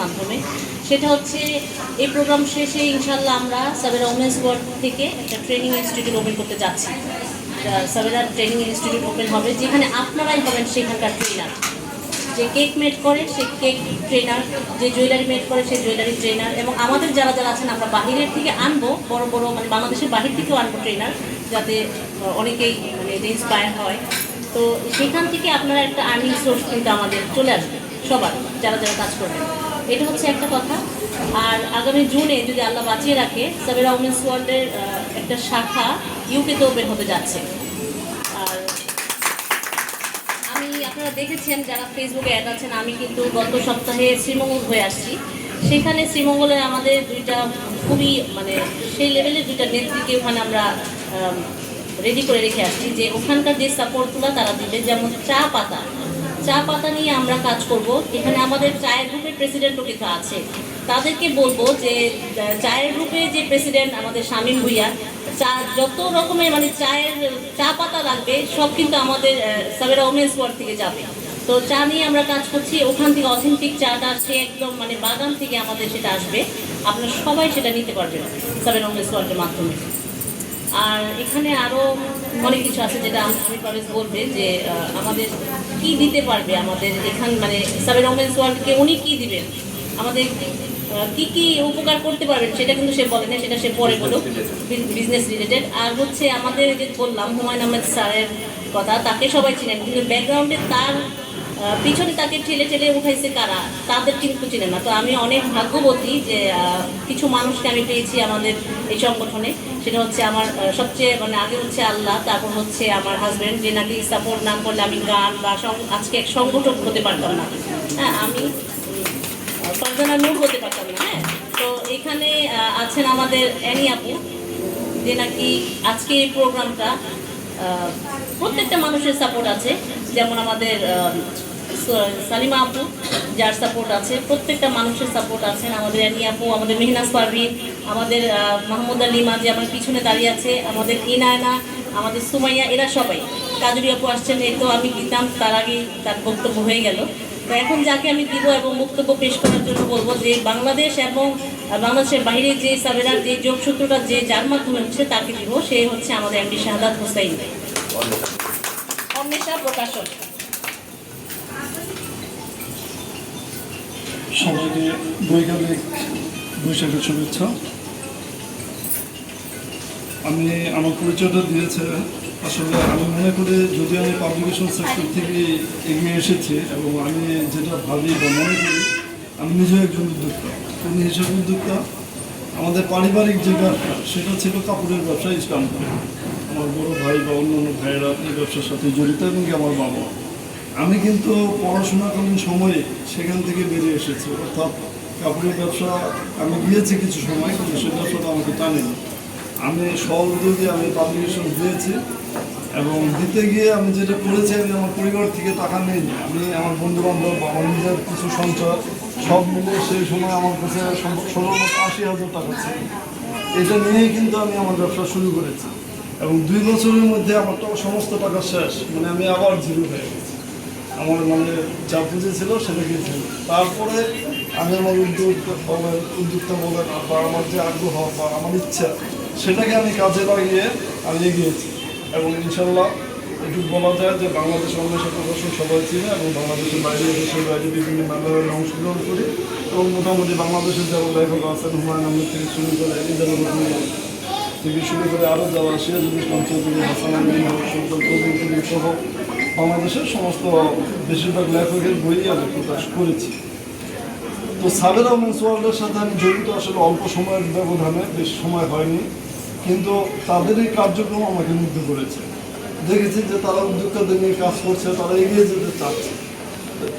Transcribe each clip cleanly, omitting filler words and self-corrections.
মাধ্যমে। সেটা হচ্ছে এই প্রোগ্রাম শেষে ইনশাল্লাহ আমরা সাবেরা ওমেন্স ওয়ার্ল্ড থেকে একটা ট্রেনিং ইনস্টিটিউট ওপেন করতে যাচ্ছি। সাবেরা ট্রেনিং ইনস্টিটিউট ওপেন হবে, যেখানে আপনারাই হবেন সেখানকার ট্রেনার। যে কেক মেড করে সে কেক ট্রেনার, যে জুয়েলারি মেড করে সে জুয়েলারি ট্রেনার, এবং আমাদের যারা যারা আছেন আমরা বাহিরের থেকে আনবো, বড় বড় মানে বাংলাদেশের বাহির থেকেও আনবো ট্রেনার, যাতে অনেকেই মানে ইন্সপায়ার হয়। তো সেখান থেকে আপনারা একটা আর্নিং সোর্স কিন্তু আমাদের চলে আসবে সবার, যারা যারা কাজ করবেন। এটা হচ্ছে একটা কথা। আর আগামী জুনে যদি আল্লাহ বাঁচিয়ে রাখে, সাবেরা ওমেন্স ওয়ার্ল্ডের একটা শাখা ইউকেতে ওপেন হতে যাচ্ছে। আর আপনারা দেখেছেন যারা ফেসবুকে অ্যাড আছেন, আমি কিন্তু গত সপ্তাহে শ্রীমঙ্গল হয়ে আসছি। সেখানে শ্রীমঙ্গলে আমাদের দুইটা খুবই মানে সেই লেভেলের দুইটা নেত্রীকে ওখানে আমরা রেডি করে রেখে আসছি, যে ওখানকার যে সাপোর্টগুলো তারা দিবে। যেমন চা পাতা নিয়ে আমরা কাজ করব। এখানে আমাদের চায়ের গ্রুপের প্রেসিডেন্টও কিন্তু আছে, তাদেরকে বলবো যে চায়ের গ্রুপে যে প্রেসিডেন্ট আমাদের শামীম ভুইয়া, চা যত রকমের মানে চা পাতা লাগবে সব কিন্তু আমাদের সাবেরা ওমেন্স ওয়ার্ল্ড থেকে যাবে। তো চা নিয়ে আমরা কাজ করছি, ওখান থেকে অথেন্টিক চাটা সে একদম মানে বাগান থেকে আমাদের সেটা আসবে, আপনারা সবাই সেটা নিতে পারবেন সাবেরা ওমেন্স ওয়ার্ল্ডের মাধ্যমে। আর এখানে আরও অনেক কিছু আছে যেটা আমি প্রমিস বলবে যে আমাদের কি দিতে পারবে আমাদের এখান মানে সাবেরা ওমেন্স ওয়ার্ল্ডকে উনি কী দিবেন, আমাদের কি কি উপকার করতে পারবেন সেটা কিন্তু সে বলে না, সেটা সে পরে বলুক, বিজনেস রিলেটেড। আর হচ্ছে আমাদের যে বললাম হুমায়ুন আহমেদ স্যারের কথা, তাকে সবাই চিনেন, কিন্তু ব্যাকগ্রাউন্ডে তার পিছনে তাকে ঠেলে ঠেলে উঠাইছে কারা, তাদের কিন্তু চিনেন না। তো আমি অনেক ভাগ্যবতী যে কিছু মানুষকে আমি পেয়েছি আমাদের এই সংগঠনে। সেটা হচ্ছে আমার সবচেয়ে মানে আগে হচ্ছে আল্লাহ, তারপর হচ্ছে আমার হাজব্যান্ড, যে নাকি সাপোর্ট না করলে আমি গান বা আজকে এক সংগঠক হতে পারতাম না। হ্যাঁ, আমি ফারজানা নূর হতে পারতাম না। হ্যাঁ, তো এখানে আছেন আমাদের অ্যানি আপু, যে নাকি আজকে এই প্রোগ্রামটা প্রত্যেকটা মানুষের সাপোর্ট আছে। যেমন আমাদের সালিমা আপু, যার সাপোর্ট আছে, প্রত্যেকটা মানুষের সাপোর্ট আছেন। আমাদের অ্যানি আপু, আমাদের মেহনাজ পারভিন, আমাদের মাহমুদা লিমা যে আমার পিছনে দাঁড়িয়ে আছে, আমাদের ইনায়না, আমাদের সুমাইয়া, এরা সবাই। কাজুরি আপু আসছেন, এই তো আমি দিতাম, তার আগেই তার বক্তব্য হয়ে গেল। তো এখন যাকে আমি দিব এবং বক্তব্য পেশ করার জন্য বলবো, যে বাংলাদেশ এবং বাংলাদেশের বাইরে যে সাবেরার যে যোগসূত্রটা যে যার মাধ্যমে হচ্ছে তাকে দিব, সে হচ্ছে আমাদের এমডি শাহাদাত হোসাইন, অন্বেষা প্রকাশন। সবাইকে বৈজ্ঞানিক বৈশাখের শুভেচ্ছা। আমি আমার পরিচয়টা দিয়েছে, আসলে আমি মনে করি যদি আমি পাবলিকেশন সেক্টর থেকে এগিয়ে এসেছি এবং আমি যেটা ভাবি বা মনে করি, আমি নিজেও একজন উদ্যোক্তা। তিনি হিসেবে উদ্যোক্তা। আমাদের পারিবারিক যে ব্যবসা সেটা ছিল কাপড়ের ব্যবসা ইসলামপুর। আমার বড় ভাই বা অন্যান্য ভাইয়েরা এই ব্যবসার সাথে জড়িত এবং আমার বাবা। আমি কিন্তু পড়াশোনাকালীন সময়ে সেখান থেকে বেরিয়ে এসেছি, অর্থাৎ কাপড়ের ব্যবসা আমি গিয়েছি কিছু সময়, কিন্তু সেই ব্যবসাটা আমাকে টানেনি। আমি সহযোগী আমি পাবলিকেশন দিয়েছি এবং দিতে গিয়ে আমি যেটা করেছি, আমি আমার পরিবার থেকে টাকা নিইনি। আমি আমার বন্ধুবান্ধব, আমার নিজের কিছু সঞ্চয় সব মিলে সেই সময় আমার কাছে সর্বোচ্চ 80,000 টাকা ছিল। এটা নিয়েই কিন্তু আমি আমার ব্যবসা শুরু করেছি এবং 2 বছরের মধ্যে আমার সমস্ত টাকা শেষ, মানে আমি আবার জিরো হয়ে গেছি। আমার মানে যা পুঁজি ছিল সেটা গিয়েছিল। তারপরে আমি আমার উদ্যোক্তা বলেন বা আমার যে আগ্রহ বা আমার ইচ্ছা, সেটাকে আমি কাজে লাগিয়ে আমি এগিয়েছি এবং ইনশাল্লাহ একটু বলা যায় যে বাংলাদেশ অন্বেষা প্রদর্শন সবাই চিনে এবং বাংলাদেশের বাইরে দেশের বাইরে বিভিন্ন মেলায় অংশগ্রহণ করি এবং মোটামুটি বাংলাদেশের যারা লেখক আছেন, হুমায়ুন আহমেদ থেকে শুরু করে ইজানুর রহমান থেকে শুরু করে আরও যারা সিরাজুল ইসলাম চৌধুরী, হাসান আলী সহ বাংলাদেশের সমস্ত বেশিরভাগ লেখকের বই আমি প্রকাশ করেছি। তো সাবেরা ওমেন্স ওয়ার্ল্ডের সাথে আমি জড়িত আসলে অল্প সময়ের ব্যবধানে, বেশি সময় হয়নি, কিন্তু তাদের এই কার্যক্রম আমাকে মুগ্ধ করেছে। দেখেছি যে তারা উদ্যোক্তাদের নিয়ে কাজ করছে, তারা এগিয়ে যেতে চাচ্ছে।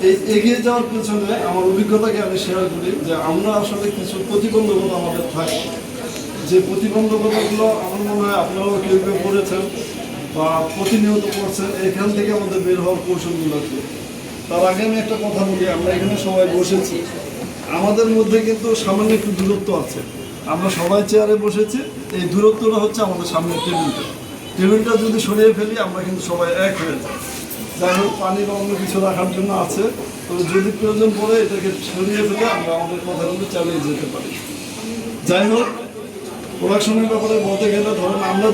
এই এগিয়ে যাওয়ার পেছনে আমার অভিজ্ঞতাকে আমি শেয়ার করি যে আমরা আসলে কিছু প্রতিবন্ধকতা আমাদের থাকে, যে প্রতিবন্ধকতাগুলো আমার মনে হয় আপনারাও কেউ কেউ করেছেন বা প্রতিনিয়ত করছেন। এখান থেকে আমাদের বের হওয়ার কৌশলগুলো আছে। তার আগে আমি একটা কথা বলি, আমরা এখানে সবাই বসেছি, আমাদের মধ্যে কিন্তু সামান্য একটু দূরত্ব আছে। আমরা সবাই চেয়ারে বসেছি, এই দূরত্বটা হচ্ছে আমাদের সামনের টেবিলটা যদি সরিয়ে ফেলি আমরা কিন্তু সবাই এক হয়ে যাই। যাই হোক, পানি বা অন্য কিছু রাখার জন্য আছে, তবে যদি প্রয়োজন পড়ে এটাকে সরিয়ে ফেলে আমরা আমাদের কথাগুলো চালিয়ে যেতে পারি। যাই হোক, প্রোডাকশনের ব্যাপারে বলতে গেলে ধরেন আমরা